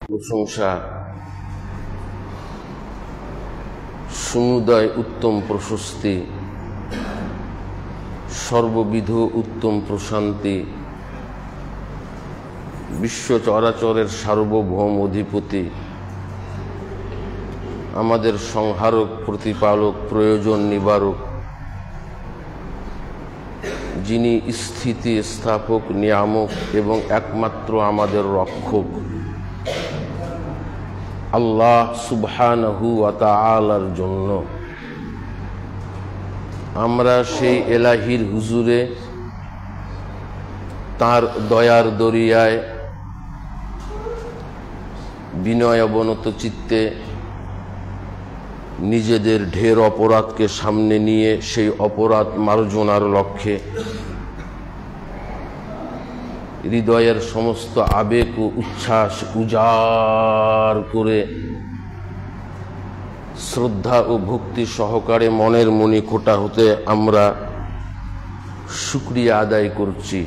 প্রশংসা সমুদয় উত্তম প্রশস্তি সর্ববিধ উত্তম প্রশান্তি বিশ্ব চরাচরের সার্বভৌম অধিপতি আমাদের সংহারক প্রতিপালক প্রয়োজন নিবারক যিনি স্থিতি স্থাপক নিয়ামক এবং একমাত্র আমাদের রক্ষক আল্লাহ সুবহানাহু ওয়া তাআলার জন্য আমরা সেই এলাহির হুজুরে তার দয়ার দরিয়ায় বিনয় অবনত চিত্তে নিজেদের ঢের অপরাধকে সামনে নিয়ে সেই অপরাধ মার্জনার লক্ষ্যে হৃদয়ের সমস্ত আবেগ ও উচ্ছ্বাস উজাড় করে শ্রদ্ধা ও ভক্তি সহকারে মনের মণিকোটা হতে আমরা শুকরিয়া আদায় করছি।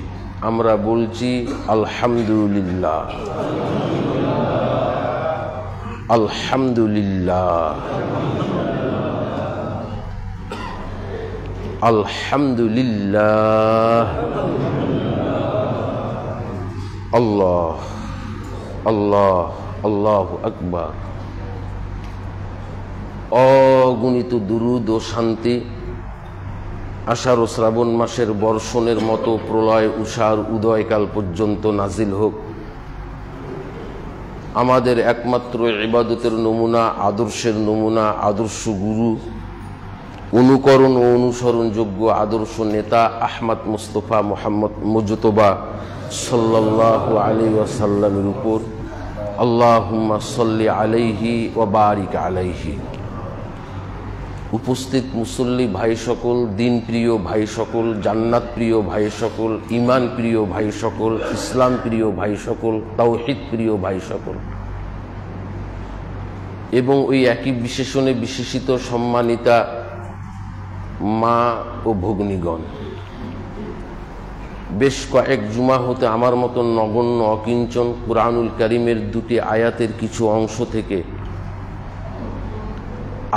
আমরা বলছি আলহামদুলিল্লাহ, আলহামদুলিল্লাহ, আলহামদুলিল্লাহ। আল্লাহ আল্লাহ আল্লাহু আকবার। অগণিত দুরূদ ও শান্তি আষাঢ় ও শ্রাবণ মাসের বর্ষণের মতো প্রলয় উষার উদয়কাল পর্যন্ত নাজিল হোক আমাদের একমাত্র ইবাদতের নমুনা, আদর্শের নমুনা, আদর্শ গুরু, অনুকরণ ও অনুসরণযোগ্য আদর্শ নেতা আহমদ মুস্তফা মুহাম্মদ মুজতবা সাল্লাল্লাহু আলাইহি ওয়াসাল্লামের উপর আল্লাহুম্মা সাল্লি আলাইহি ওয়া বারিক আলাইহি। উপস্থিত মুসল্লি ভাই সকল, দিন প্রিয় ভাই সকল, জান্নাত প্রিয় ভাই সকল, ঈমান প্রিয় ভাই সকল, ইসলাম প্রিয় ভাই সকল, তাওহীদ প্রিয় ভাই সকল এবং ওই একই বিশেষণে বিশেষিত সম্মানিতা মা ও ভগ্নীগণ, বেশ কয়েক জুমা হতে আমার মতন নগণ্য অকিঞ্চন কুরআনুল কারীমের দুটি আয়াতের কিছু অংশ থেকে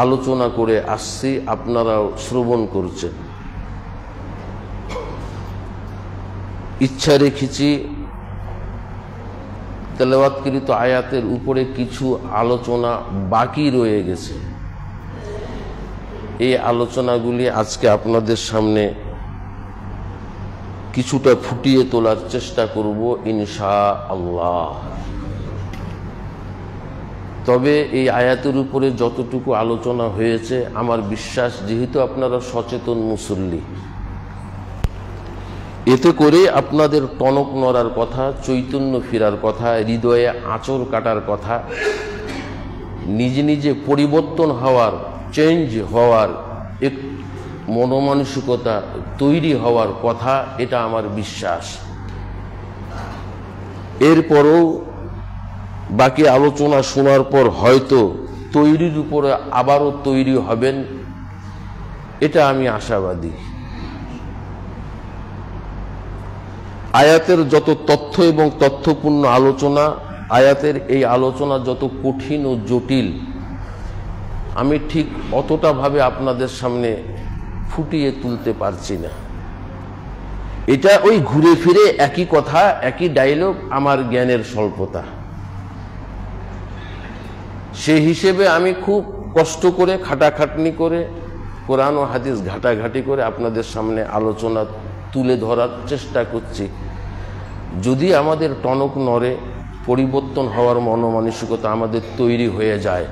আলোচনা করে আসছি, আপনারাও শ্রবণ করছেন। ইচ্ছা রেখেছি তেলাওয়াতকৃত আয়াতের উপরে কিছু আলোচনা বাকি রয়ে গেছে, এই আলোচনাগুলি আজকে আপনাদের সামনে কিছুটা ফুটিয়ে তোলার চেষ্টা করব ইনশাআল্লাহ। তবে এই আয়াতের উপরে যতটুকু আলোচনা হয়েছে আমার বিশ্বাস, যেহেতু আপনারা সচেতন মুসল্লি, এতে করে আপনাদের টনক নড়ার কথা, চৈতন্য ফেরার কথা, হৃদয়ে আঁচড় কাটার কথা, নিজে নিজে পরিবর্তন হওয়ার, চেঞ্জ হওয়ার, এক মনোমানসিকতা তৈরি হওয়ার কথা, এটা আমার বিশ্বাস। এরপরও বাকি আলোচনা শোনার পর হয়তো তৈরির উপরে আবারও তৈরি হবেন, এটা আমি আশাবাদী। আয়াতের যত তথ্য এবং তথ্যপূর্ণ আলোচনা, আয়াতের এই আলোচনা যত কঠিন ও জটিল, আমি ঠিক অতটা ভাবে আপনাদের সামনে ফুটিয়ে তুলতে পারছি না। এটা ওই ঘুরে ফিরে একই কথা, একই ডায়লগ, আমার জ্ঞানের স্বল্পতা। সেই হিসেবে আমি খুব কষ্ট করে, খাটাখাটনি করে, কোরআন ও হাদিস ঘাটাঘাটি করে আপনাদের সামনে আলোচনা তুলে ধরার চেষ্টা করছি। যদি আমাদের টনক নড়ে, পরিবর্তন হওয়ার মনোমানসিকতা আমাদের তৈরি হয়ে যায়,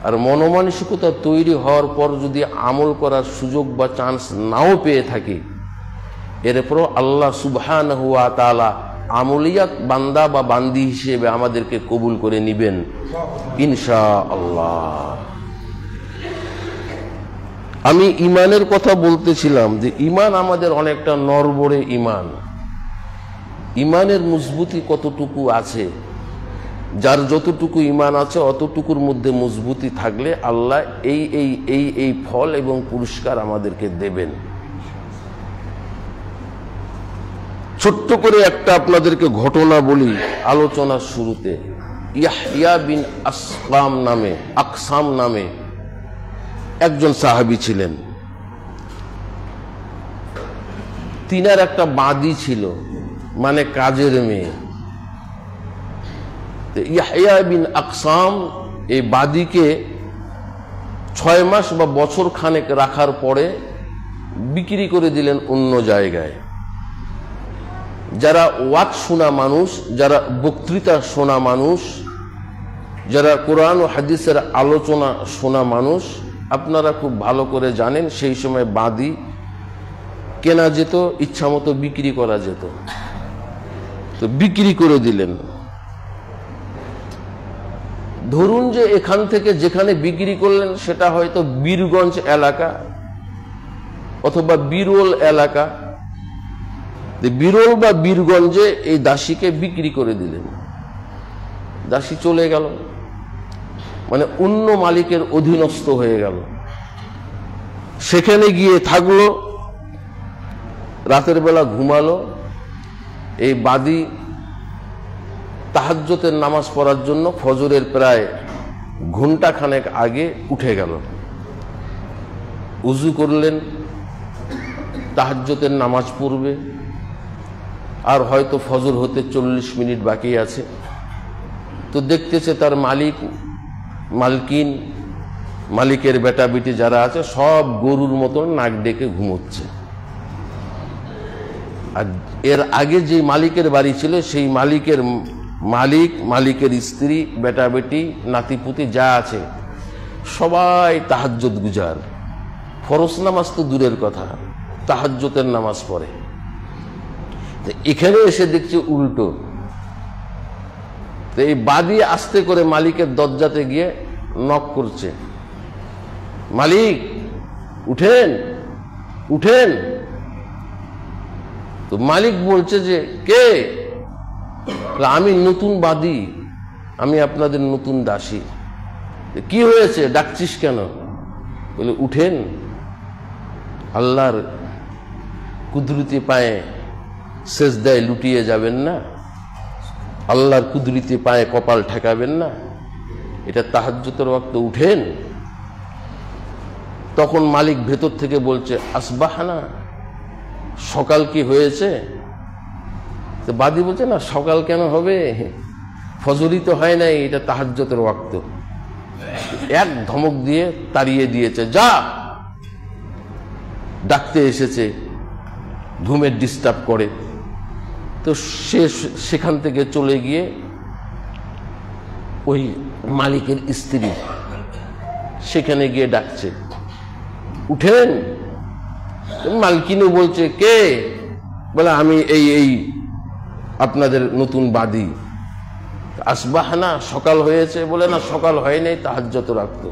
আর মনোমানসিকতা তৈরি হওয়ার পর যদি আমল করার সুযোগ বা চান্স নাও পেয়ে থাকি, এরপরও আল্লাহ সুবহানাহু ওয়া তাআলা আমলিয়াত বান্দা বা বান্দি হিসেবে আমাদেরকে কবুল করে নিবেন ইনশাআল্লাহ। আমি ইমানের কথা বলতেছিলাম যে ইমান আমাদের অনেকটা নড়বড়ে ইমান। ইমানের মজবুতি কতটুকু আছে, যার যতটুকু ইমান আছে অতটুকুর মধ্যে মজবুতি থাকলে আল্লাহ এই এই এই এই ফল এবং পুরস্কার আমাদেরকে দেবেন। ছোট্ট করে একটা আপনাদেরকে ঘটনা বলি আলোচনার শুরুতে। ইয়াহইয়া বিন আকসাম নামে একজন সাহাবী ছিলেন। তিনার একটা বাদী ছিল, মানে কাজের মেয়ে। ইয়াহইয়া বিন আকসাম এই বাদীকে 6 মাস বা বছর খানেক রাখার পরে বিক্রি করে দিলেন অন্য জায়গায়। যারা ওয়াজ শোনা মানুষ, যারা বক্তৃতা শোনা মানুষ, যারা কোরআন ও হাদিসের আলোচনা শোনা মানুষ, আপনারা খুব ভালো করে জানেন সেই সময় বাদী কেনা যেত, ইচ্ছা মতো বিক্রি করা যেত। তো বিক্রি করে দিলেন। ধরুন যে এখান থেকে যেখানে বিক্রি করলেন সেটা হয়তো বীরগঞ্জ এলাকা অথবা বিরল এলাকা। বিরল বা বীরগঞ্জে এই দাসীকে বিক্রি করে দিলেন। দাসী চলে গেল, মানে অন্য মালিকের অধীনস্থ হয়ে গেল। সেখানে গিয়ে থাকলো, রাতের বেলা ঘুমালো। এই বাদী তাহাজ্জুদের নামাজ পড়ার জন্য ফজরের প্রায় ঘন্টাখানেক আগে উঠে গেল, উযু করলেন, তাহাজ্জুদের নামাজ পড়বে, আর হয়তো ফজর হতে 40 মিনিট বাকি আছে। তো দেখতেছে তার মালিকের বেটা বেটি যারা আছে সব গরুর মতন নাক ডেকে ঘুমোচ্ছে। আর এর আগে যে মালিকের বাড়ি ছিল সেই মালিকের স্ত্রী, বেটা বেটি, নাতিপুতি যা আছে সবাই তাহাজ্জুদ গুজার। ফরজ নামাজ তো দূরের কথা, তাহাজ্জুদের নামাজ পড়ে। এখানে এসে দেখছে উল্টো। তো এই বাদী আস্তে করে মালিকের দরজাতে গিয়ে নক করছে, মালিক উঠেন উঠেন। তো মালিক বলছে যে কে? আমি নতুন বাদী, আমি আপনাদের নতুন দাসী। কি হয়েছে, ডাকছিস কেন? বলে উঠেন, আল্লাহর কুদরতি পায়ে সেজদায় লুটিয়ে যাবেন না, আল্লাহর কুদরতি পায়ে কপাল ঠেকাবেন না, এটা তাহাজ্জুদের ওয়াক্ত, উঠেন। তখন মালিক ভেতর থেকে বলছে আসবাহানা, সকাল কি হয়েছে? তো বাদী বলছে না, সকাল কেন হবে, ফজরই তো হয় নাই, এটা তাহাজ্জুদের ওয়াক্ত। এক ধমক দিয়ে তাড়িয়ে দিয়েছে, যা, ডাকতে এসেছে, ঘুমের ডিস্টার্ব করে। তো সে সেখান থেকে চলে গিয়ে ওই মালিকের স্ত্রী সেখানে গিয়ে ডাকছে, উঠেন। মালকিনও বলছে কে? বলে আমি এই আপনাদের নতুন বাদী। আসবাহানা, সকাল হয়েছে? বলে না, সকাল হয় নাই, তাহাজ্জুদ রাখতো।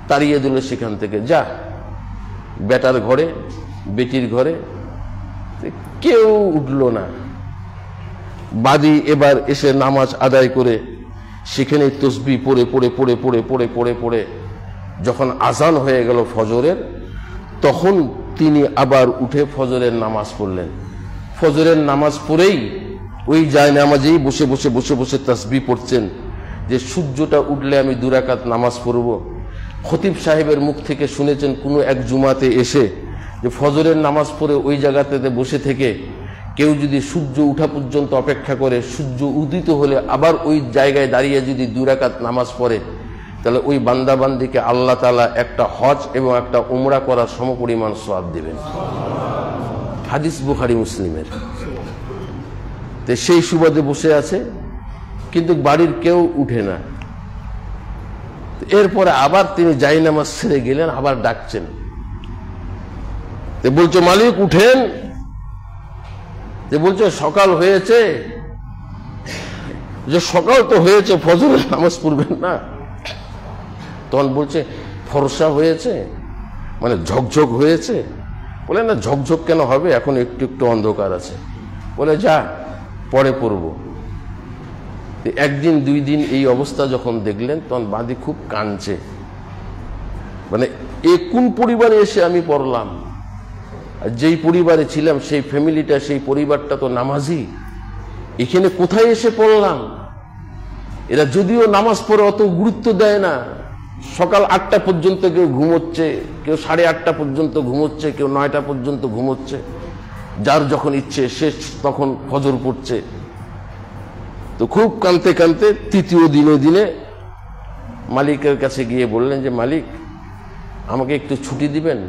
তাড়িয়ে দিল সেখান থেকে, যা, বেটার ঘরে, বেটির ঘরে। কেউ উঠল না। বাদী এবার এসে নামাজ আদায় করে সেখানে তসবিহ পড়ে পড়ে পড়ে পড়ে পড়ে পড়ে পড়ে যখন আজান হয়ে গেল ফজরের, তখন তিনি আবার উঠে ফজরের নামাজ পড়লেন। ফজরের নামাজ পড়েই ওই জায়নামাজেই বসে বসে বসে বসে তাসবিহ পড়ছেন যে সূর্যটা উঠলে আমি 2 রাকাত নামাজ পড়ব। খতিব সাহেবের মুখ থেকে শুনেছেন কোনো এক জুমাতে এসে যে ফজরের নামাজ পড়ে ওই জায়গাতে বসে থেকে কেউ যদি সূর্য উঠা পর্যন্ত অপেক্ষা করে, সূর্য উদিত হলে আবার ওই জায়গায় দাঁড়িয়ে যদি 2 রাকাত নামাজ পড়ে, তাহলে ওই বান্দাবান্দিকে আল্লাহ তাআলা একটা হজ এবং একটা উমরা করার সমপরিমাণ সওয়াব দেবেন। হাদিস বুখারী মুসলিমের। তো সেই সুবাদে বসে আছে, কিন্তু বাড়ির কেউ উঠে না। এরপরে আবার তিনি জায়নামাজ ছেড়ে গেলেন, আবার ডাকছেন, বলছে মালিক উঠেন। বলছে সকাল হয়েছে? যে সকাল তো হয়েছে, ফজরের নামাজ পড়বেন না? তখন বলছে ফর্সা হয়েছে, মানে ঝকঝক হয়েছে। বলে না, ঝকঝক কেন হবে, এখন একটু একটু অন্ধকার আছে। বলে যা, পরে পড়ব। একদিন 2 দিন এই অবস্থা যখন দেখলেন, তখন বাদী খুব কাঁদছে, মানে এ কোন পরিবারে এসে আমি পড়লাম, যেই পরিবারে ছিলাম সেই ফ্যামিলিটা, সেই পরিবারটা তো নামাজি, এখানে কোথায় এসে পড়লাম? এরা যদিও নামাজ পড়ে অত গুরুত্ব দেয় না, সকাল 8টা পর্যন্ত কেউ ঘুমোচ্ছে, কেউ 8:30 পর্যন্ত ঘুমোচ্ছে, কেউ 9টা পর্যন্ত ঘুমোচ্ছে, যার যখন ইচ্ছে সে তখন ফজর পড়ছে। তো খুব কাঁদতে কাঁদতে তৃতীয় দিনে মালিকের কাছে গিয়ে বললেন যে মালিক, আমাকে একটু ছুটি দিবেন,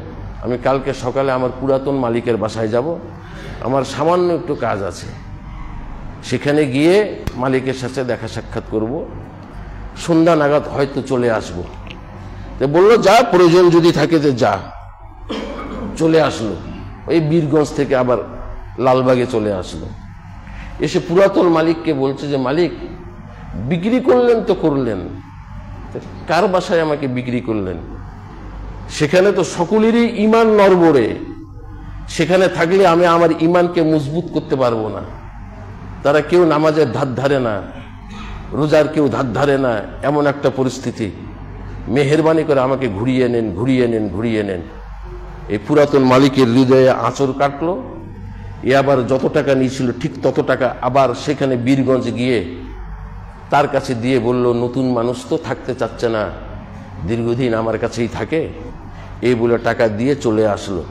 আমি কালকে সকালে আমার পুরাতন মালিকের বাসায় যাব, আমার সামান্য একটু কাজ আছে, সেখানে গিয়ে মালিকের সাথে দেখা সাক্ষাৎ করব, সন্ধ্যা নাগাদ হয়তো চলে আসব। তো বললো যা, প্রয়োজন যদি থাকে তো যা। চলে আসলো, ওই বীরগঞ্জ থেকে আবার লালবাগে চলে আসলো। এসে পুরাতন মালিককে বলছে যে মালিক, বিক্রি করলেন তো করলেন, কার বাসায় আমাকে বিক্রি করলেন? সেখানে তো সকলেরই ঈমান নড়বড়ে, সেখানে থাকলে আমি আমার ঈমানকে মজবুত করতে পারবো না। তারা কেউ নামাজের ধার ধারে না, রোজার কেউ ধার ধারে না, এমন একটা পরিস্থিতি। মেহেরবানি করে আমাকে ঘুরিয়ে নেন, ঘুরিয়ে নেন, ঘুরিয়ে নেন। এই পুরাতন মালিকের হৃদয়ে আঁচড় কাটলো। এ আবার যত টাকা নিয়েছিল ঠিক তত টাকা আবার সেখানে বীরগঞ্জ গিয়ে তার কাছে দিয়ে বলল, নতুন মানুষ তো থাকতে চাচ্ছে না, দীর্ঘদিন আমার কাছেই থাকে, এই বলে টাকা দিয়ে চলে আসলো।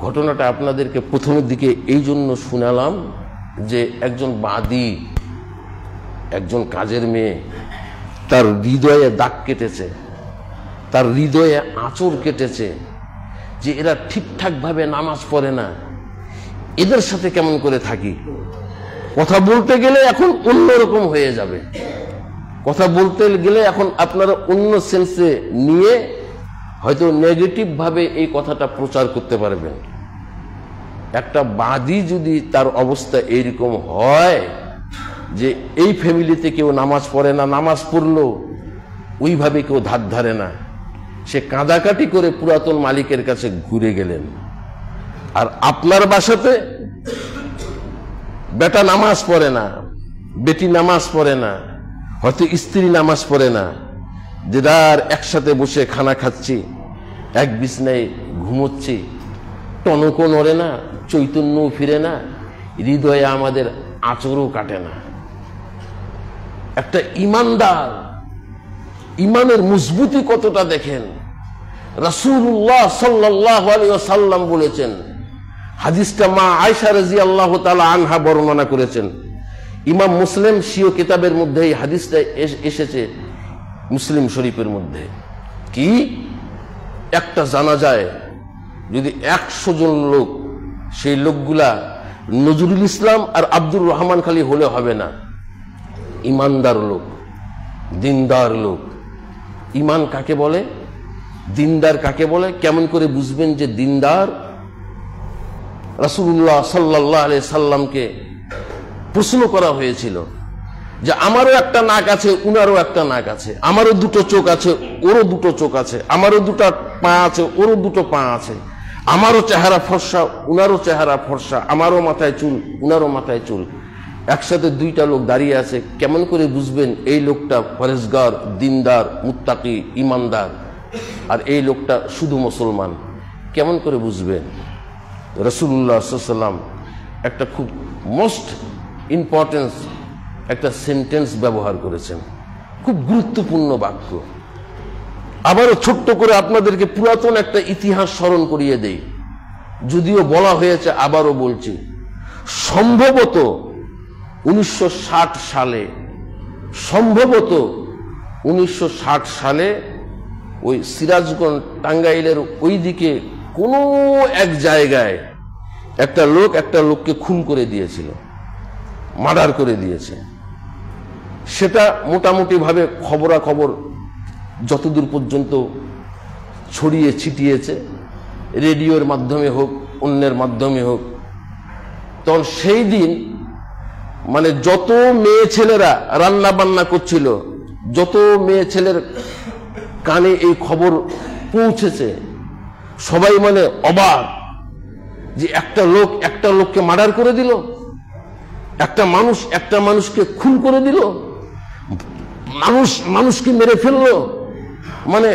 ঘটনাটা আপনাদেরকে প্রথমের দিকে এই জন্য শুনালাম যে একজন বাদী, একজন কাজের মেয়ে, তার হৃদয়ে দাগ কেটেছে, তার হৃদয়ে আঁচড় কেটেছে যে এরা ঠিকঠাকভাবে নামাজ পড়ে না, এদের সাথে কেমন করে থাকি। কথা বলতে গেলে এখন অন্যরকম হয়ে যাবে, কথা বলতে গেলে এখন আপনারা অন্য সেন্সে নিয়ে হয়তো নেগেটিভ ভাবে এই কথাটা প্রচার করতে পারবেন। একটা বাদী যদি তার অবস্থা এইরকম হয় যে এই ফ্যামিলিতে কেউ নামাজ পড়ে না, নামাজ পড়লো ওইভাবে কেউ ধার ধারে না, সে কাঁদাকাটি করে পুরাতন মালিকের কাছে ঘুরে গেলেন। আর আপনার বাসাতে বেটা নামাজ পড়ে না, বেটি নামাজ পড়ে না, হয়তো স্ত্রী নামাজ পড়ে না, দেদার একসাথে বসে খানা খাচ্ছি, এক বিছনায় ঘুমোচ্ছি, টনকও নড়ে না, চৈতন্যও ফিরে না, হৃদয়ে আমাদের আঁচড়ও কাটে না। একটা ঈমানদার, ঈমানের মজবুতি কতটা দেখেন। রাসূলুল্লাহ সাল্লাল্লাহু আলাইহি ওয়াসাল্লাম বলেছেন, হাদিসটা মা আয়েশা রাদিয়াল্লাহু তাআলা আনহা বর্ণনা করেছেন। ইমাম মুসলিম স্বীয় কিতাবের মধ্যে এই হাদিসটা এসেছে, মুসলিম শরীফের মধ্যে। কি একটা জানাজায় যদি 100 জন লোক, সেই লোকগুলা নজরুল ইসলাম আর আব্দুর রহমান খালি হলে হবে না, ঈমানদার লোক, দিনদার লোক। ঈমান কাকে বলে, দিনদার কাকে বলে, কেমন করে বুঝবেন যে দিনদার? রাসূলুল্লাহ সাল্লাল্লাহু আলাইহি সাল্লামকে প্রশ্ন করা হয়েছিল যে আমারও একটা নাক আছে, উনারও একটা নাক আছে, আমারও দুটো চোখ আছে, ওরও দুটো চোখ আছে, আমারও দুটো পা আছে, ওরও দুটো পা আছে, আমারও চেহারা ফর্সা, উনারও চেহারা ফর্সা, আমারও মাথায় চুল, উনারও মাথায় চুল, একসাথে দুইটা লোক দাঁড়িয়ে আছে, কেমন করে বুঝবেন এই লোকটা পরেজগার, দিনদার, মুত্তাকি, ঈমানদার, আর এই লোকটা শুধু মুসলমান? কেমন করে বুঝবেন? রাসূলুল্লাহ সাল্লাল্লাহু আলাইহি ওয়াসাল্লাম একটা খুব মোস্ট ইম্পর্টেন্স একটা সেন্টেন্স ব্যবহার করেছেন, খুব গুরুত্বপূর্ণ বাক্য। আবারও ছোট্ট করে আপনাদেরকে পুরাতন একটা ইতিহাস স্মরণ করিয়ে দেই, যদিও বলা হয়েছে, আবারও বলছি। সম্ভবত 1960 সালে, সম্ভবত 1960 সালে ওই সিরাজগঞ্জ, টাঙ্গাইলের ওই দিকে কোনো এক জায়গায় একটা লোক একটা লোককে খুন করে দিয়েছিল, মার্ডার করে দিয়েছে। সেটা মোটামুটি ভাবে খবরাখবর যতদূর পর্যন্ত ছড়িয়ে ছিটিয়েছে, রেডিওর মাধ্যমে হোক, অন্যের মাধ্যমে হোক, তখন সেই দিন মানে যত মেয়ে ছেলেরা রান্না বান্না করছিল, যত মেয়ে ছেলের কানে এই খবর পৌঁছেছে, সবাই মানে অবাক যে একটা লোক একটা লোককে মার্ডার করে দিল, একটা মানুষ একটা মানুষকে খুন করে দিল, মানুষ মানুষকে মেরে ফেললো, মানে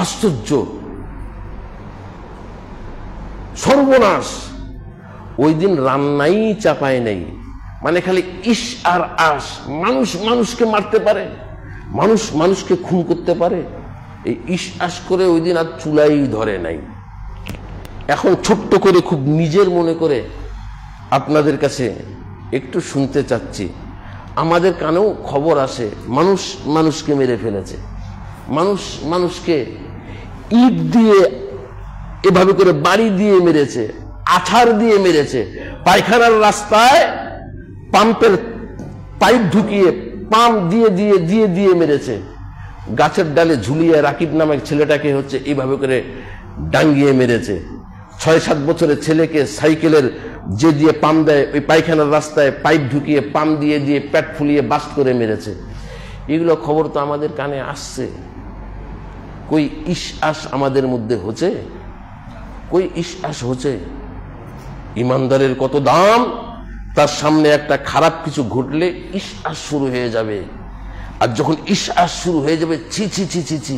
আশ্চর্য, সর্বনাশ। ওই দিন রান্নাই চাপায় নাই, মানে খালি ইস আর আস। মানুষ মানুষকে মারতে পারে, মানুষ মানুষকে খুন করতে পারে। এই ইস আস করে ওই দিন আর চুলাই ধরে নাই। এখন ছোট্ট করে খুব নিজের মনে করে আপনাদের কাছে একটু শুনতে চাচ্ছি। আমাদের কানেও খবর আসে মানুষ মানুষকে মেরে ফেলেছে, মানুষ মানুষকে ইট দিয়ে এভাবে করে বাড়ি দিয়ে মেরেছে, আছাড় দিয়ে মেরেছে, পায়খানার রাস্তায় পাম্পের পাইপ ঢুকিয়ে পাম্প দিয়ে দিয়ে দিয়ে দিয়ে মেরেছে, গাছের ডালে ঝুলিয়ে রাকিব নামের ছেলেটাকে হচ্ছে এইভাবে করে ডাঙ্গিয়ে মেরেছে, 6-7 বছরের ছেলেকে সাইকেলের যে দিয়ে পাম্প দেয় ওই পায়খানার রাস্তায় পাইপ ঢুকিয়ে পাম্প দিয়ে দিয়ে পেট ফুলিয়ে বাস্ট করে মেরেছে। এগুলো খবর তো আমাদের কানে আসছে। কই ইস আস আমাদের মধ্যে হচ্ছে? কই ইস আস হচ্ছে? ইমানদারের কত দাম, তার সামনে একটা খারাপ কিছু ঘটলে ইস আস শুরু হয়ে যাবে। আর যখন ইস আস শুরু হয়ে যাবে, ছি ছি ছি ছি ছি,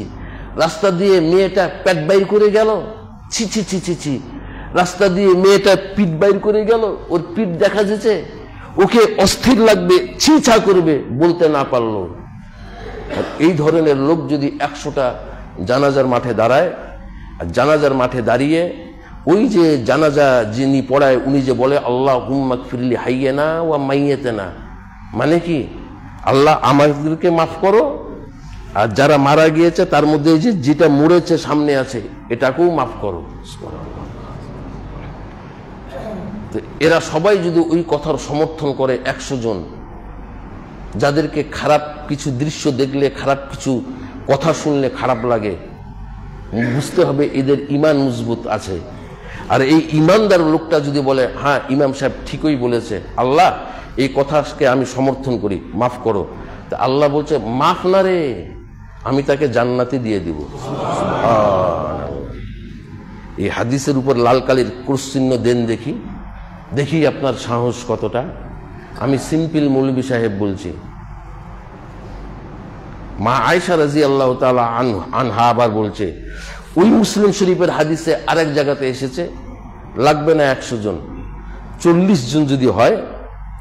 রাস্তা দিয়ে মেয়েটা পেট বাইর করে গেল, ছি ছি ছি ছি ছি, রাস্তা দিয়ে মেয়েটা পিঠ বাইর করে গেল, ওর পিঠ দেখা যাচ্ছে, ওকে অস্থির লাগবে, ছি ছা করবে, বলতে না পারলো। এই ধরনের লোক যদি 100টা জানাজার মাঠে দাঁড়ায়, আর জানাজার মাঠে দাঁড়িয়ে ওই যে জানাজা যিনি পড়ায় উনি যে বলে আল্লাহুম্মা গফিরলি হাইয়ানা ওয়া মাইয়াতানা, মানে কি আল্লাহ আমাদেরকে মাফ করো, আর যারা মারা গিয়েছে তার মধ্যে যে যেটা মরেছে সামনে আছে এটাকেও মাফ করো। এরা সবাই যদি ওই কথার সমর্থন করে 100 জন, যাদেরকে খারাপ কিছু দৃশ্য দেখলে, খারাপ কিছু কথা শুনলে খারাপ লাগে, বুঝতে হবে এদের ঈমান মজবুত আছে। আর এই ঈমানদার লোকটা যদি বলে হ্যাঁ ইমাম সাহেব ঠিকই বলেছে, আল্লাহ এই কথাকে আমি সমর্থন করি, মাফ করো, তা আল্লাহ বলছে মাফ না রে, আমি তাকে জান্নাতে দিয়ে দিব। এই হাদিসের উপর লাল কালির ক্রস চিহ্ন দেন দেখি, দেখি আপনার সাহস কতটা। আমি সিম্পল মৌলভী সাহেব বলছি। মা আয়েশা রাদিয়াল্লাহু তাআলা আনহা আবার বলছে, ওই মুসলিম শরীফের হাদিসে আরেক জায়গাতে এসেছে, লাগবে না 100 জন, 40 জন যদি হয়,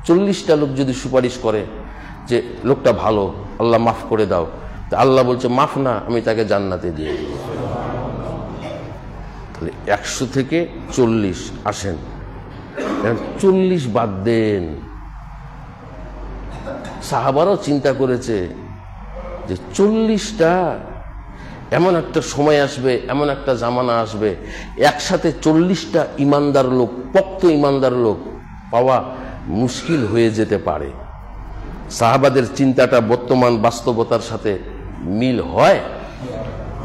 40টা লোক যদি সুপারিশ করে যে লোকটা ভালো, আল্লাহ মাফ করে দাও, তা আল্লাহ বলছে মাফ না, আমি তাকে জান্নাতে দিয়ে দেব। তাহলে 100 থেকে 40 আসেন, 40 বাদ দেন। সাহাবারাও চিন্তা করেছে যে 40টা, এমন একটা সময় আসবে, এমন একটা জামানা আসবে, একসাথে 40টা ইমানদার লোক, পক্ত ইমানদার লোক পাওয়া মুশকিল হয়ে যেতে পারে। সাহাবাদের চিন্তাটা বর্তমান বাস্তবতার সাথে মিল হয়?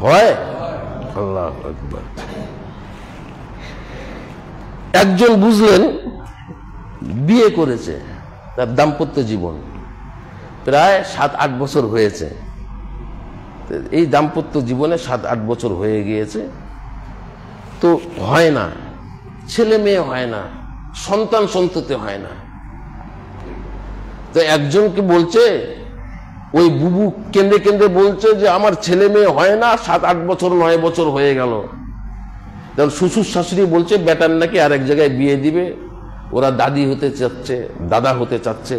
হয়? আল্লাহু আকবার। একজন বুঝলেন বিয়ে করেছে, তার দাম্পত্য জীবন প্রায় 7-8 বছর হয়েছে। এই দাম্পত্য জীবনে 7-8 বছর হয়ে গিয়েছে, তো হয় না, ছেলে মেয়ে হয় না, সন্তান সন্ততি হয় না। তো একজনকে বলছে, ওই বুবু কেন্দ্রে কেন্দ্রে বলছে যে আমার ছেলে মেয়ে হয় না, 7-8 বছর 9 বছর হয়ে গেল। তখন শ্বশুর শাশুড়ি বলছে বেটার নাকি আরেক জায়গায় বিয়ে দিবে, ওরা দাদি হতে চাচ্ছে, দাদা হতে চাচ্ছে,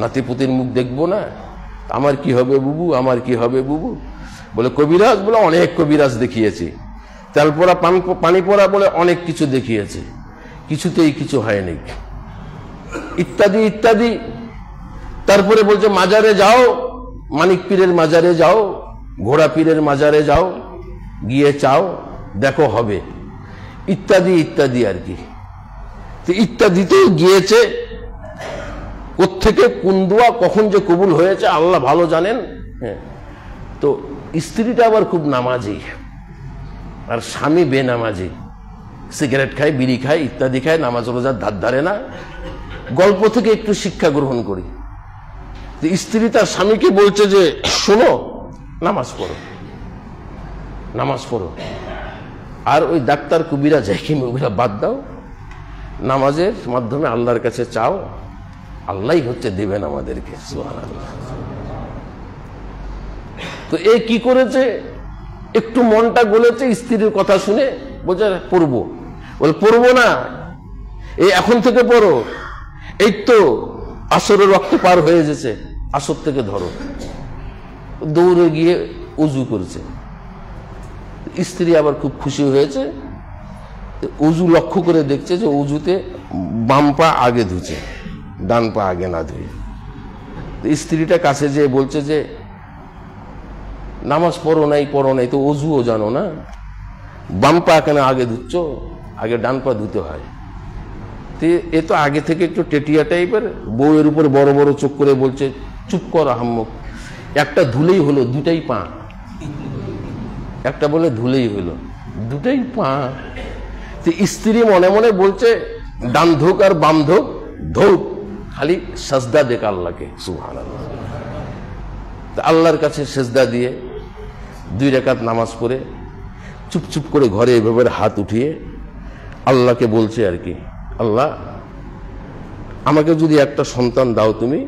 নাতিপুতির মুখ দেখবো না, আমার কি হবে বুবু, আমার কি হবে বুবু। বলে কবিরাজ, বলে অনেক কবিরাজ দেখিয়েছি, তেলপোড়া পানি পড়া বলে অনেক কিছু দেখিয়েছে, কিছুতেই কিছু হয়নি, ইত্যাদি ইত্যাদি। তারপরে বলছে মাজারে যাও, মানিক পীরের মাজারে যাও, ঘোড়া পীরের মাজারে যাও, গিয়ে চাও, দেখো হবে, ইত্যাদি ইত্যাদি আর কি। তো ইত্যাদিতেও গিয়েছে, কোত্থেকে কোন দোয়া কখন যে কবুল হয়েছে আল্লাহ ভালো জানেন। হ্যাঁ, তো স্ত্রীটা আবার খুব নামাজি, আর স্বামী বেনামাজি, সিগারেট খায়, বিড়ি খায়, ইত্যাদি খায়, নামাজ রোজার ধার ধারে না। গল্প থেকে একটু শিক্ষা গ্রহণ করি। স্ত্রী তার স্বামীকে বলছে যে শোনো, নামাজ পড়ো, নামাজ পড়ো, আর ওই ডাক্তার কবিরা জাকিম ওগুলা বাদ দাও, নামাজের মাধ্যমে আল্লাহর কাছে চাও, আল্লাহই হচ্ছে দেবেন আমাদেরকে। সুবহানাল্লাহ। তো এ কি করেছে, একটু মনটা গলেছে স্ত্রীর কথা শুনে, বলছে পড়বো। বলে পড়বো না, এই এখন থেকে পড়ো, এই তো আসরের রক্ত পার হয়ে গেছে, আসর থেকে ধরো। দৌড়ে গিয়ে উজু করেছে। স্ত্রী আবার খুব খুশি হয়েছে, উজু লক্ষ্য করে দেখছে যে উজুতে বাম পা আগে ধুছে, ডান পা আগে না ধুয়ে। স্ত্রীটা কাছে যেয়ে বলছে যে নামাজ পড়ো নাই তো অজুও জানো না, বাম পা কেন আগে ধুচ্ছ, আগে ডান পা ধুতে হয়। এ তো আগে থেকে একটু টেটিয়া টাইপের, বউয়ের উপর বড় বড় চোখ করে বলছে চুপ কর আহাম্মক, একটা ধুলেই হলো, দুটাই পা। একটা বলে ধুলেই হলো, দুটাই পা। স্ত্রী মনে মনে বলছে ডান ধোক আর বাম ধোক, ধোক, খালি সাজদা দেখ আল্লাহকে, সুবহানাল্লাহ। আল্লাহর কাছে সেজদা দিয়ে 2 রাকাত নামাজ পড়ে চুপ চুপ করে ঘরে এভাবে হাত উঠিয়ে আল্লাহকে বলছে আর কি, আল্লাহ আমাকে যদি একটা সন্তান দাও তুমি।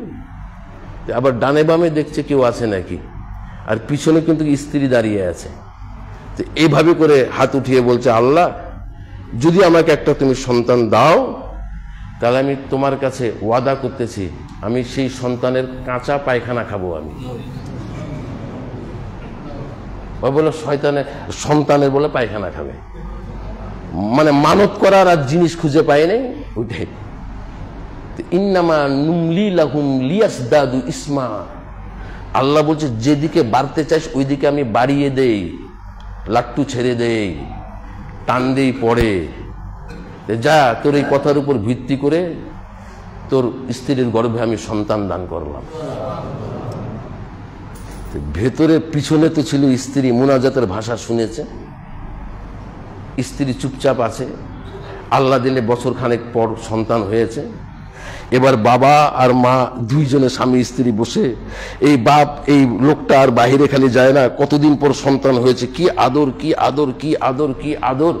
আবার ডানে বামে দেখছে কেউ আছে নাকি, আর পিছনে কিন্তু স্ত্রী দাঁড়িয়ে আছে। তো এইভাবে করে হাত উঠিয়ে বলছে, আল্লাহ যদি আমাকে একটা তুমি সন্তান দাও, তাহলে আমি তোমার কাছে ওয়াদা করতেছি আমি সেই সন্তানের কাঁচা পায়খানা খাবো। আমি বলে সন্তানের বলে পায়খানা খাবে, মানে মানত করার আর জিনিস খুঁজে পায় নাই ওইটাই। ইন্নামা নুমলি লাহুম লিয়াসদাদু ইসমা, আল্লাহ বলছে যেদিকে বাড়তে চাইস ওইদিকে আমি বাড়িয়ে দেই, লাট্টু ছেড়ে দেই, টান দেই পড়ে। যা, তোর এই কথার উপর ভিত্তি করে তোর স্ত্রীর গর্ভে আমি সন্তান দান করলাম। ভেতরে পিছনে তো ছিল স্ত্রী, মুনাজাতের ভাষা শুনেছে, স্ত্রী চুপচাপ আছে। আল্লাহ দিলে বছর খানেক পর সন্তান হয়েছে। এবার বাবা আর মা দুইজনে স্বামী স্ত্রী বসে, এই বাপ এই লোকটা আর বাহিরে খালি যায় না, কতদিন পর সন্তান হয়েছে, কি আদর কি আদর কি আদর কি আদর।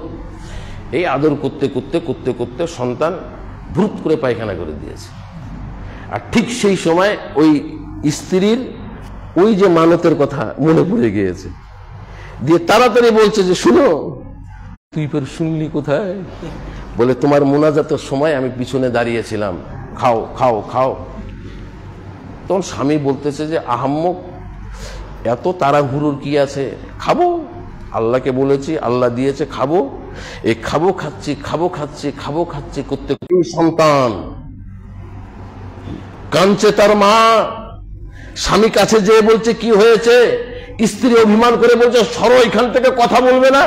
এই আদর করতে করতে করতে করতে সন্তান ভ্রুত করে পায়খানা করে দিয়েছে। আর ঠিক সেই সময় ওই স্ত্রীর ওই যে মানতের কথা মনে পড়ে গিয়েছে, দিয়ে তাড়াতাড়ি বলছে যে শুনো, তুই ফের শুনলি কোথায়? বলে তোমার মোনাজাতের সময় আমি পিছনে দাঁড়িয়েছিলাম, খাও খাও খাও। তখন স্বামী বলতেছে যে আহাম্মক এত তাড়াহুড়োর কি আছে, খাবো, আল্লাহকে বলেছি, আল্লাহ দিয়েছে, খাবো। এই খাবো খাচ্ছি খাবো খাচ্ছি খাবো খাচ্ছি করতে সন্তান কাঁদছে। তার মা স্বামী কাছে যেয়ে বলছে কি হয়েছে? স্ত্রী অভিমান করে বলছে সরো, এখান থেকে কথা বলবে না,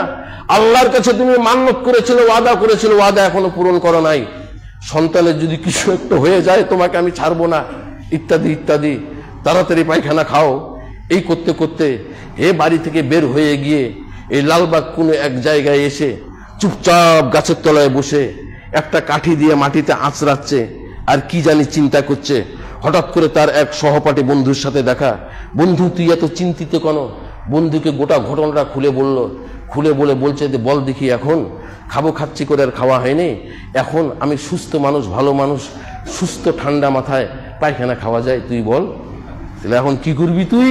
আল্লাহর কাছে তুমি মান্নত করেছিল, ওয়াদা করেছিল, ওয়াদা এখনো পূরণ করো নাই, সন্তানের যদি কিছু একটা হয়ে যায় তোমাকে আমি ছাড়বো না, ইত্যাদি ইত্যাদি, তাড়াতাড়ি পায়খানা খাও। এই করতে করতে এ বাড়ি থেকে বের হয়ে গিয়ে এই লালবাগ কোনো এক জায়গায় এসে চুপচাপ গাছের তলায় বসে একটা কাঠি দিয়ে মাটিতে আঁচড়াচ্ছে আর কি জানি চিন্তা করছে। হঠাৎ করে তার এক সহপাঠী বন্ধুর সাথে দেখা। বন্ধু তুই এত চিন্তিত কেন? বন্ধুকে গোটা ঘটনাটা খুলে বলল। খুলে বলে বলছে যে বল দেখি, এখন খাবো খাচ্ছি করে আর খাওয়া হয়নি, এখন আমি সুস্থ মানুষ, ভালো মানুষ, সুস্থ ঠান্ডা মাথায় পায়খানা খাওয়া যায়, তুই বল তাহলে এখন কি করবি তুই?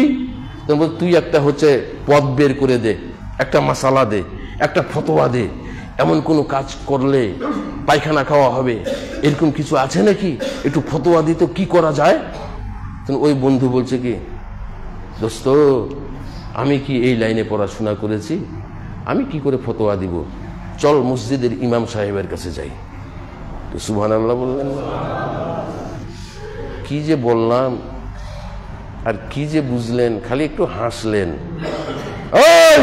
তুই একটা হচ্ছে পথ বের করে দে, একটা মাসালা দে, একটা ফতোয়া দে, এমন কোনো কাজ করলে পায়খানা খাওয়া হবে, এরকম কিছু আছে নাকি? একটু ফতোয়া দিতে কি করা যায়? ওই বন্ধু বলছে কি, দোস্ত আমি কি এই লাইনে পড়াশোনা করেছি, আমি কি করে ফতোয়া দিব, চল মসজিদের ইমাম সাহেবের কাছে যাই। তো সুবহানাল্লাহ বললেন, কি যে বললাম আর কি যে বুঝলেন, খালি একটু হাসলেন। ওই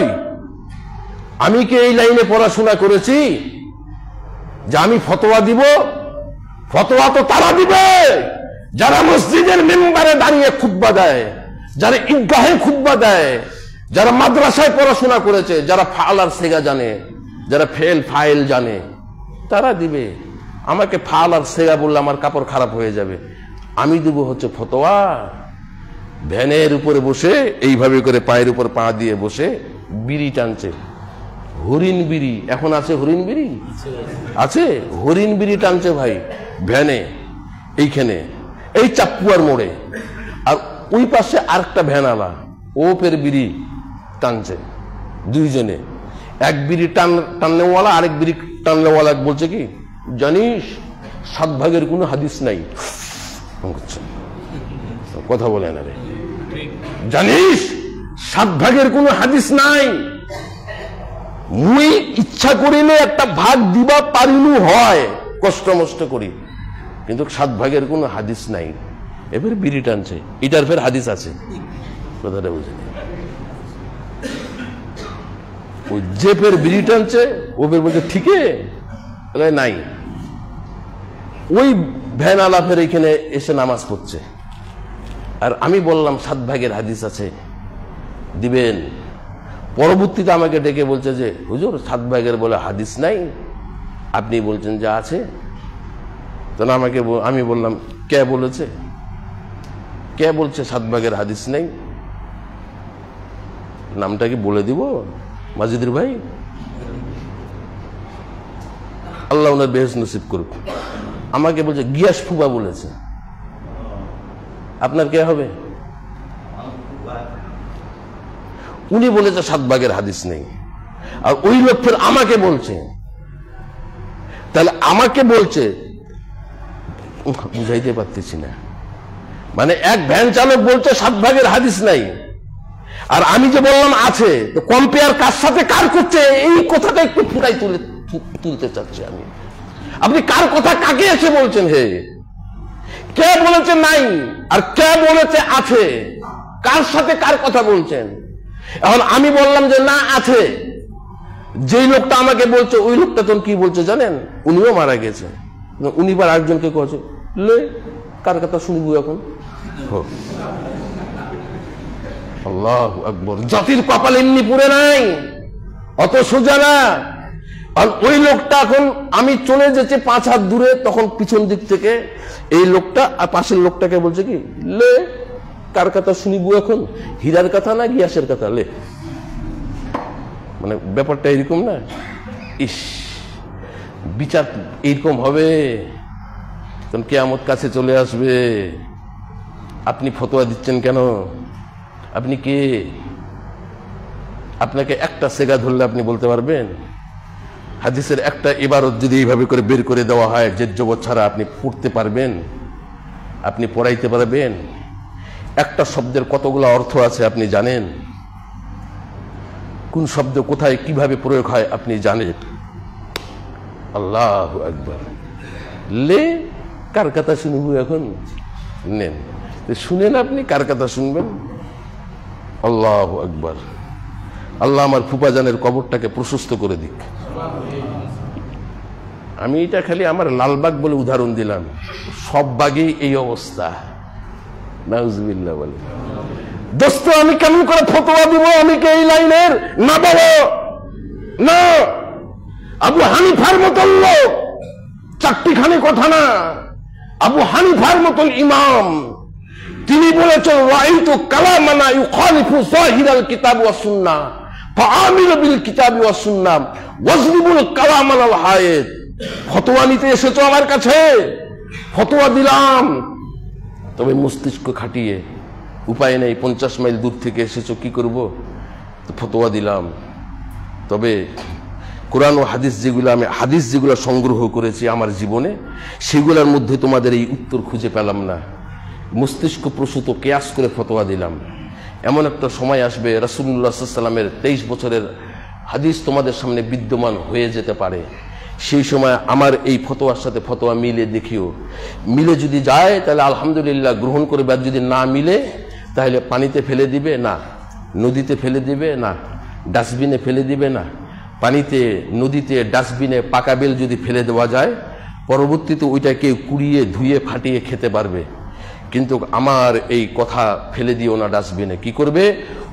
আমি কি এই লাইনে পড়াশোনা করেছি যে আমি ফতোয়া দিব? ফতোয়া তো তারা দিবে যারা মসজিদের মেম্বারে দাঁড়িয়ে খুতবা দেয়, যারা ঈদগাহে খুতবা দেয়, যারা মাদ্রাসায় পড়াশোনা করেছে, যারা ফাল আর সেগা জানে, যারা ফেল ফাইল জানে, তারা দিবে। আমাকে ফাল আর সেগা বললে আমার কাপড় খারাপ হয়ে যাবে। আমি দেব হচ্ছে ফতোয়া। ভ্যানের উপরে বসে এইভাবে করে পায়ের উপর পা দিয়ে বসে বিড়ি টানছে, হরিণ বিড়ি। এখন আছে হরিণ বিড়ি? আছে, হরিণ বিড়ি টানছে ভাই ভ্যানে, এইখানে এই চাপ্পুয়ার মোড়ে। আর ওই পাশে আরেকটা ভ্যানালা, ও ফের বিড়ি টানছে, দুইজনে। এক বিড়ি টাননেওয়ালা আরেক বিড়ি টাননেওয়ালা বলছে কি জানিস, 7 ভাগের কোনো হাদিস নাই, কথা বলে না রে, জানিস 7 ভাগের কোনো হাদিস নাই। মুই ইচ্ছা করিলে একটা ভাগ দিবা পারিনু হয়, কষ্ট মষ্ট করি, কিন্তু 7 ভাগের কোনো হাদিস নাই। এবার বিড়ি টানছে, এটার ফের হাদিস আছে, কথাটা বুঝে ওই যে ফের বিড়ি টানছে ও ফের বলছে ঠিকই নাই। ওই ভ্যান আলা ফের এখানে এসে নামাজ পড়ছে, আর আমি বললাম 7 ভাগের হাদিস আছে দিবেন। পরবর্তীতে আমাকে ডেকে বলছে যে হুজুর 7 ভাগের বলে হাদিস নাই, আপনি বলছেন যে আছে। তখন আমি বললাম কে বলেছে, কে বলছে 7 ভাগের হাদিস নেই? নামটা কি বলে দিব মাজিদের ভাই? আল্লাহ ওনার বেহেশত নসিব করুক। আমাকে বলছে গিয়াস ফুবা বলেছে। আপনার কে হবে? উনি বলেছে 7 ভাগের হাদিস নেই, আর ওই লোক ফের আমাকে বলছে। তাহলে আমাকে বলছে, বুঝাইতে পারতেছি না, মানে এক ভ্যান চালক বলছে 7 ভাগের হাদিস নাই, আর আমি যে বললাম আছে, তো কম্পেয়ার কার সাথে কার করছে, এই কথাটা একটু ফুটাই তুলতে চাচ্ছি আমি। আপনি কার কথা কাকে এসে বলছেন? হে, কে বলেছে নাই আর কে বলেছে আছে, কার সাথে কার কথা বলছেন? এখন আমি বললাম যে না আছে, যেই লোকটা আমাকে বলছে ওই লোকটা তখন কি বলছে জানেন? উনিও মারা গেছে। উনি বার আরেকজনকে কয়েছে লে কার কথা শুনব এখন? আল্লাহু আকবার। জাতির কপাল এমনি পুড়ে নাই, অত সোজা না। আর ওই লোকটা এখন আমি চলে যেতে 5 হাত দূরে, তখন পিছন দিক থেকে এই লোকটা আর পাশের লোকটাকে বলছে কি লে কার কথা শুনিব এখন? হীরার কথা না গিয়াসের কথা? লে, মানে ব্যাপারটা এরকম না? ইস, বিচার এইরকম হবে তখন কিয়ামত কাছে চলে আসবে। আপনি ফতোয়া দিচ্ছেন কেন? আপনি কে? আপনাকে একটা সেগা ধরলে আপনি বলতে পারবেন? হাদিসের একটা ইবারত যদি এইভাবে করে বের করে দেওয়া হয়, যে জবর ছাড়া আপনি পড়তে পারবেন? আপনি পড়াইতে পারবেন? একটা শব্দের কতগুলো অর্থ আছে আপনি জানেন? কোন শব্দ কোথায় কিভাবে প্রয়োগ হয় আপনি জানেন? আল্লাহু আকবার। লে কার কথা শুনব এখন? নেন, শুনেন, আপনি কার কথা শুনবেন? আল্লাহু আকবার। আল্লাহ আমার ফুফাজানের কবরটাকে প্রশস্ত করে দিক। আমি এটা খালি আমার লালবাগ বলে উদাহরণ দিলাম, সব বাগেই এই অবস্থা। নাউজুবিল্লাহ বলে দোস্ত, আমি কেমন করে ফতোয়া দিব? আমি কি এই লাইনের? না বলো না। আবু হানিফার মতন লোক, 4টিখানি কথা না, আবু হানিফার মতন ইমাম, তিনি বলেছেন রাআইতু কালামানা ইউখালিফু যাহিরাল কিতাব ওয়াস সুন্নাহ ফাআমিলু বিল কিতাবি ওয়াস সুন্নাহ ওয়াজরিবুল কালাম আলাল হায়েত। ফতোয়া নিতে এসেছো আমার কাছে, ফতোয়া দিলাম, তবে মস্তিষ্ক খাটিয়ে, উপায় নেই, 50 মাইল দূর থেকে এসেছো, কি করব? ফতোয়া দিলাম। তবে কোরআন ও হাদিস যেগুলো সংগ্রহ করেছি আমার জীবনে, সেগুলোর মধ্যে তোমাদের এই উত্তর খুঁজে পেলাম না। মস্তিষ্ক প্রসূত কেয়াস করে ফতোয়া দিলাম। এমন একটা সময় আসবে রাসূলুল্লাহ সাল্লাল্লাহু আলাইহি ওয়াসাল্লামের 23 বছরের হাদিস তোমাদের সামনে বিদ্যমান হয়ে যেতে পারে। সেই সময় আমার এই ফতোয়ার সাথে ফতোয়া মিলে দেখিও। মিলে যদি যায় তাহলে আলহামদুলিল্লাহ গ্রহণ করবে, আর যদি না মিলে তাহলে পানিতে ফেলে দিবে না, নদীতে ফেলে দিবে না, ডাস্টবিনে ফেলে দিবে না। পানিতে, নদীতে, ডাস্টবিনে পাকা বেল যদি ফেলে দেওয়া যায়, পরবর্তীতে ওইটাকে কুড়িয়ে ধুয়ে ফাটিয়ে খেতে পারবে। কিন্তু আমার এই কথা ফেলে দিও না ডাস্টবিনে। কি করবে?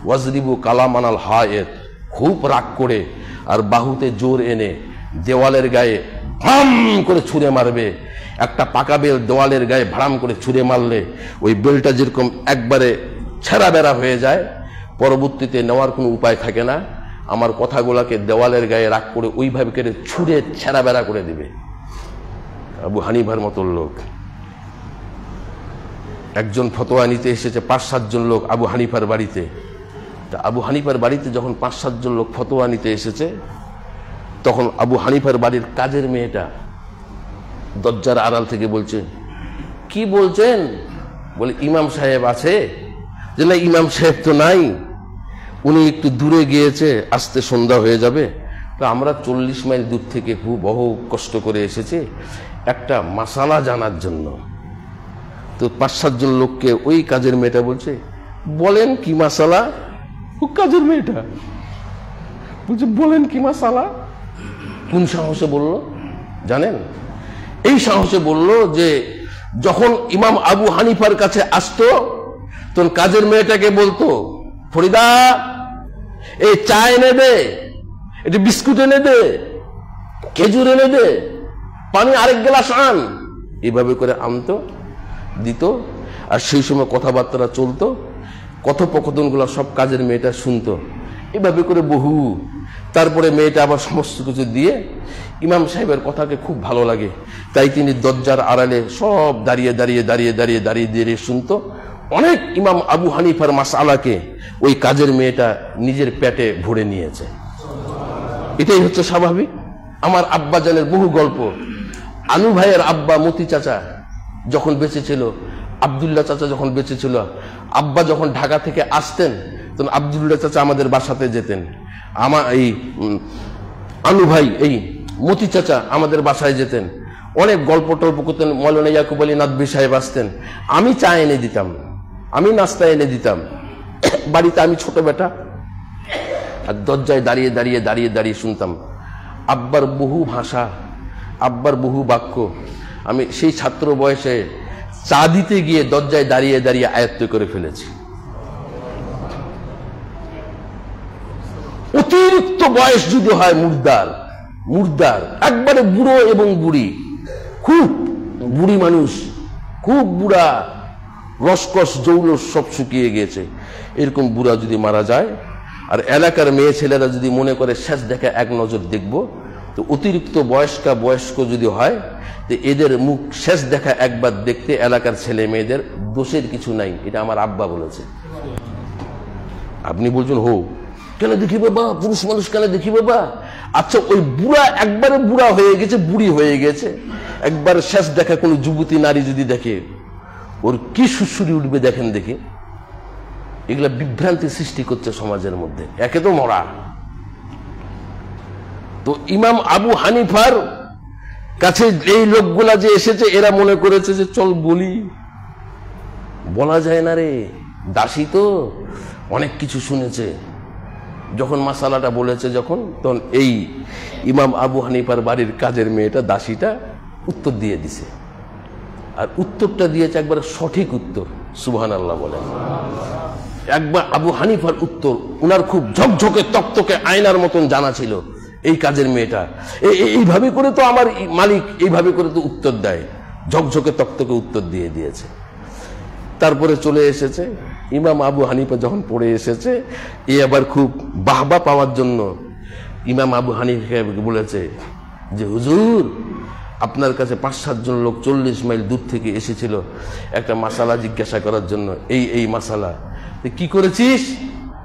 ওয়াজরিবু কালামানাল হায়েত, খুব রাগ করে আর বাহুতে জোর এনে দেওয়ালের গায়ে ভাম করে ছুঁড়ে মারবে। একটা পাকা বেল দেওয়ালের গায়ে ভাড়াম করে ছুঁড়ে মারলে ওই বেলটা যেরকম একবারে ছেঁড়া বেড়া হয়ে যায়, পরবর্তীতে নেওয়ার কোনো উপায় থাকে না। আমার কথাগুলাকে দেওয়ালের গায়ে রাগ করে ওইভাবে করে ছুঁড়ে ছেঁড়া বেড়া করে দিবে। আবু হানিফার মতো লোক, একজন ফতোয়া নিতে এসেছে 5-7 জন লোক আবু হানিফার বাড়িতে। তা আবু হানিফার বাড়িতে যখন 5-7 জন লোক ফতোয়া নিতে এসেছে, তখন আবু হানিফার বাড়ির কাজের মেয়েটা দরজার আড়াল থেকে বলছে, কি বলছেন? বলে ইমাম সাহেব আছে। যে না, ইমাম সাহেব তো নাই, উনি একটু দূরে গিয়েছে, আসতে সন্ধ্যা হয়ে যাবে। তো আমরা 40 মাইল দূর থেকে বহু কষ্ট করে এসেছি একটা মাসালা জানার জন্য। তো 5-7 জন লোককে ওই কাজের মেয়েটা বলছে, বলেন কি মাসালা? কাজের মেয়েটা বলছে, বলেন কি মাসালা? কোন সাহসে বলল জানেন? এই সাহসে বলল যে যখন ইমাম আবু হানিফার কাছে আসতো তখন কাজের মেয়েটাকে বলতো, ফরিদা এই চা এনে দে, একটু বিস্কুট এনে দে, খেজুর এনে দে, পানি আরেক গ্লাস আন। এভাবে করে আনতো, দিত। আর সেই সময় কথাবার্তা চলতো, কথোপকথনগুলো সব কাজের মেয়েটা শুনতো। এভাবে করে বহু। তারপরে মেয়েটা আবার সমস্ত কিছু দিয়ে, ইমাম সাহেবের কথাকে খুব ভালো লাগে, তাই তিনি দরজার আড়ালে সব দাঁড়িয়ে দাঁড়িয়ে দাঁড়িয়ে দাঁড়িয়ে দাঁড়িয়ে দাঁড়িয়ে শুনতো। অনেক ইমাম আবু হানিফার মাসআলাকে ওই কাজের মেয়েটা নিজের পেটে ভরে নিয়েছে। এটাই হচ্ছে স্বাভাবিক। আমার আব্বা জানের বহু গল্প। আনু ভাইয়ের আব্বা মতি চাচা যখন বেঁচে ছিল, আব্দুল্লাহ চাচা যখন বেঁচে ছিল, আব্বা যখন ঢাকা থেকে আসতেন তখন আব্দুল্লাহ চাচা আমাদের বাসাতে যেতেন। আমার এই আনু ভাই, এই মতি চাচা আমাদের বাসায় যেতেন, অনেক গল্প টল্প করতেন। মৌলানা ইয়াকুব আলী নাদভী সাহেব আসতেন, আমি চা এনে দিতাম, আমি নাস্তা এনে দিতাম। বাড়িতে আমি ছোট বেটা, আর দরজায় দাঁড়িয়ে দাঁড়িয়ে দাঁড়িয়ে দাঁড়িয়ে শুনতাম আব্বার বহু ভাষা, আব্বার বহু বাক্য। আমি সেই ছাত্র বয়সে চা দিতে গিয়ে দরজায় দাঁড়িয়ে দাঁড়িয়ে আয়ত্ত করে ফেলেছি। অতিরিক্ত বয়স যদি হয় মুর্দার, মুর্দার একবারে বুড়ো এবং বুড়ি, খুব বুড়ি মানুষ, খুব বুড়া, রসকস জৌলস সব শুকিয়ে গিয়েছে, এরকম বুড়া যদি মারা যায়, আর এলাকার মেয়ে ছেলেরা যদি মনে করে শেষ দেখা এক নজর দেখব, তো অতিরিক্ত বয়স্ক যদি হয়, তো এদের মুখ শেষ দেখা একবার দেখতে এলাকার ছেলে মেয়েদের দোষের কিছু নাই। এটা আমার আব্বা বলেছে। আপনি বলছেন হো কেন দেখি বাবা, পুরুষ মানুষ কেন দেখি বাবা? আচ্ছা, ওই বুড়া একবারে বুড়া হয়ে গেছে, বুড়ি হয়ে গেছে, একবার শেষ দেখা কোনো যুবতী নারী যদি দেখে, ওর কি সুসুরি উঠবে দেখেন দেখি। এগুলা বিভ্রান্তি সৃষ্টি করছে সমাজের মধ্যে। একে তো মরা। তো ইমাম আবু হানিফার কাছে এই লোকগুলা যে এসেছে, এরা মনে করেছে যে চল বলি, বলা যায় না রে, দাসী তো অনেক কিছু শুনেছে। যখন মাসালাটা বলেছে, যখন তখন এই ইমাম আবু হানিফার বাড়ির কাজের মেয়েটা, দাসীটা উত্তর দিয়ে দিছে। আর উত্তরটা দিয়েছে একবার সঠিক উত্তর। সুবহানাল্লাহ বলেন। একবার আবু হানিফার উত্তর উনার খুব ঝকঝকে তকতকে আয়নার মতন জানা ছিল। এই কাজের মেয়েটা এইভাবে করে তো আমার মালিক এইভাবে করে তো উত্তর দেয়, ঝকঝকে তকতকে উত্তর দিয়ে দিয়েছে। তারপরে চলে এসেছে ইমাম আবু হানিফা, যখন পড়ে এসেছে, এ আবার খুব বাহবা পাওয়ার জন্য ইমাম আবু হানিফাকে বলেছে যে হুজুর, আপনার কাছে 5-7 জন লোক 40 মাইল দূর থেকে এসেছিল একটা মাসালা জিজ্ঞাসা করার জন্য, এই মাসালা। কি করেছিস?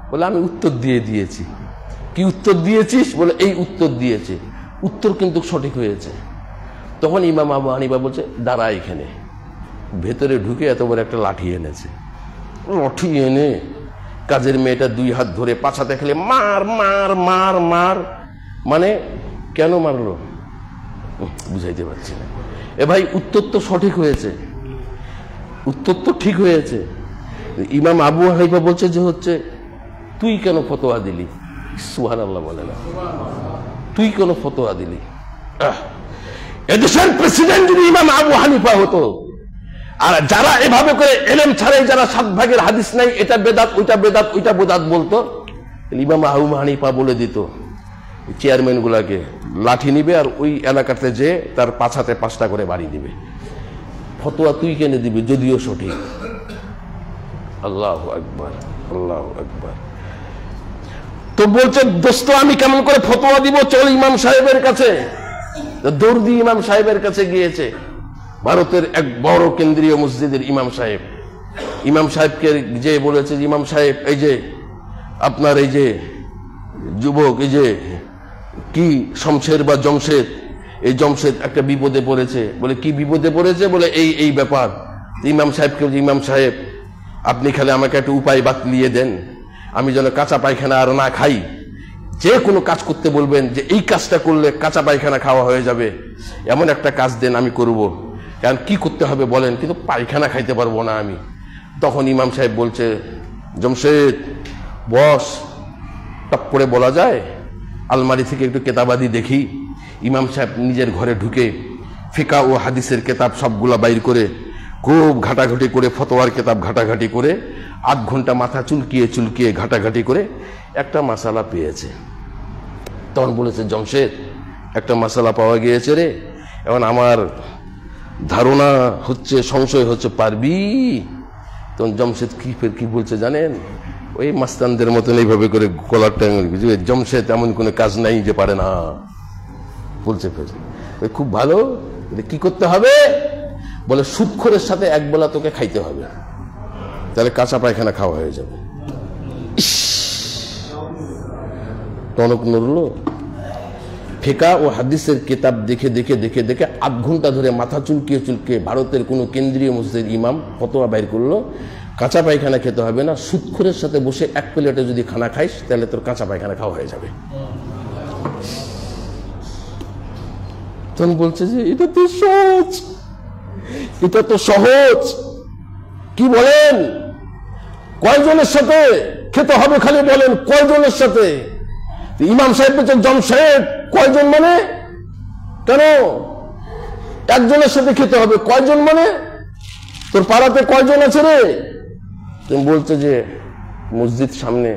বলে আমি উত্তর দিয়ে দিয়েছি। কি উত্তর দিয়েছিস? বলে এই উত্তর দিয়েছে। উত্তর কিন্তু সঠিক হয়েছে। তখন ইমাম আবু হানিফা বলছে দাঁড়া এখানে। ভেতরে ঢুকে এত বড় একটা লাঠি এনেছে। লাঠি এনে কাজের মেয়েটা 2 হাত ধরে পাছাতে খেলে মার মার মার মার। মানে কেন মারলো বুঝাইতে পারছি না। এ ভাই, উত্তর তো সঠিক হয়েছে, উত্তর তো ঠিক হয়েছে। ইমাম আবু হানিফা বলছে যে হচ্ছে তুই কেন ফতোয়া দিলি? সুবহানাল্লাহ বলে না, তুই কেন ফতোয়া দিলি? এদেশের প্রেসিডেন্ট যদি ইমাম আবু হানিফা হতো, আর যারা এভাবে করে এলেম ছাড়াই যারা 7 ভাগের হাদিস নাই, এটা বেদাত, ওইটা বেদাত, ওইটা বেদাত বলতো, ইমাম আবু হানিফা বলে দিত চেয়ারম্যান গুলাকে লাঠি নিবে আর ওই এলাকাতে যে তার পাছাতে 5টা করে বাড়ি দিবে। ফতোয়া তুই কেন দিবি যদিও সঠিক? আল্লাহু আকবার, আল্লাহু আকবার। তো বলছে দোস্ত আমি কেমন করে ফতোয়া দিব, চল ইমাম সাহেবের কাছে। দৌড় দিয়ে ইমাম সাহেবের কাছে গিয়েছে, ভারতের এক বড় কেন্দ্রীয় মসজিদের ইমাম সাহেব। ইমাম সাহেবকে যে বলেছে, ইমাম সাহেব এই যে আপনার এই যে যুবক, এই যে কি শমশের বা জমশেদ, এই জমশেদ একটা বিপদে পড়েছে। বলে কি বিপদে পড়েছে? বলে এই ব্যাপার। ইমাম সাহেবকে, ইমাম সাহেব আপনি খালি আমাকে একটা উপায় বাতলিয়ে দেন, আমি যেন কাঁচা পায়খানা আর না খাই। যে কোনো কাজ করতে বলবেন যে এই কাজটা করলে কাঁচা পায়খানা খাওয়া হয়ে যাবে, এমন একটা কাজ দেন, আমি করব। কারণ কি করতে হবে বলেন, কিন্তু পায়খানা খাইতে পারবো না আমি। তখন ইমাম সাহেব বলছে, জমশেদ বস। টপ করে বলা যায়, আলমারি থেকে একটু কেতাবাদি দেখি। ইমাম সাহেব নিজের ঘরে ঢুকে ফিকা ও হাদিসের কেতাব সবগুলা বাইর করে খুব ঘাটাঘাটি করে, ফতোয়ার কেতাব ঘাটাঘাটি করে, 8 ঘন্টা মাথা চুলকিয়ে চুলকিয়ে ঘাটাঘাটি করে একটা মাসালা পেয়েছে। তখন বলেছে, জমশেদ একটা মাসালা পাওয়া গিয়েছে রে, এখন আমার ধারণা হচ্ছে, সংশয় হচ্ছে, পারবি? তখন জমশেদ কি বলছে জানেন, ওই মাস্তানদের মতন এইভাবে করে কলার টাঙ্গি, জমশেদ এমন কোনো কাজ নাই যে পারে না বলছে। ওই খুব ভালো, কি করতে হবে বলে, সুদখোরের সাথে একবেলা তোকে খাইতে হবে, তাহলে কাঁচা পায়খানা খাওয়া হয়ে যাবে। টনক নড়লো। ফিকা ও হাদিসের কিতাব দেখে দেখে দেখে দেখে 8 ঘন্টা ধরে মাথা চুলকিয়ে চুলকিয়ে ভারতের কোনো কেন্দ্রীয় মসজিদের ইমাম ফতোয়া বাইর করলো, কাঁচা পায়খানা খেতে হবে না, সুদখোরের সাথে বসে 1 প্লেটে যদি খানা খাইস তাহলে তোর কাঁচা পায়খানা খাওয়া হয়ে যাবে। তখন বলছে যে এটা তো সহজ, এটা তো সহজ। কি বলেন, কয়জনের সাথে খেতে হবে খালি বলেন, কয়জনের সাথে? ইমাম সাহেব বলছেন, জমশেদ কয়জন মানে? কেন একজনের সাথে খেতে হবে? কয়জন মানে তোর পাড়াতে কয়জন আছে রে? তুমি বলছে যে মসজিদ সামনে।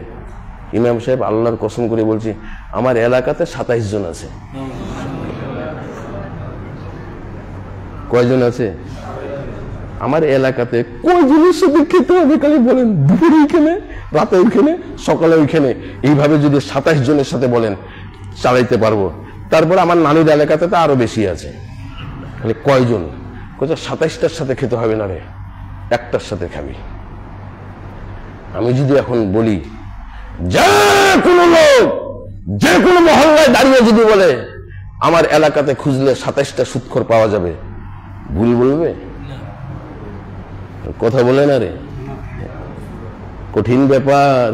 ইমাম সাহেব আল্লাহর কসম করে বলছি, আমার এলাকাতে 27 জন আছে। কয়জন আছে আমার এলাকাতে? কয়জনের সাথে খেতে হবে খালি বলেন? দুপুরে ওইখানে, রাতে ওইখানে, সকালে ওইখানে, এইভাবে যদি 27 জনের সাথে বলেন চালাইতে পারবো। তারপরে আমার নানির এলাকাতে তো আরো বেশি আছে। খালি কয়জন? 27টার সাথে খেতে হবে না রে, একটার সাথে খাবি। আমি যদি এখন বলি, যে কোনো লোক যে কোনো মহল্লায় দাঁড়িয়ে যদি বলে আমার এলাকাতে খুঁজলে 27টা সুদখোর পাওয়া যাবে, ভুল বলবে? কথা বলে না রে, কঠিন ব্যাপার,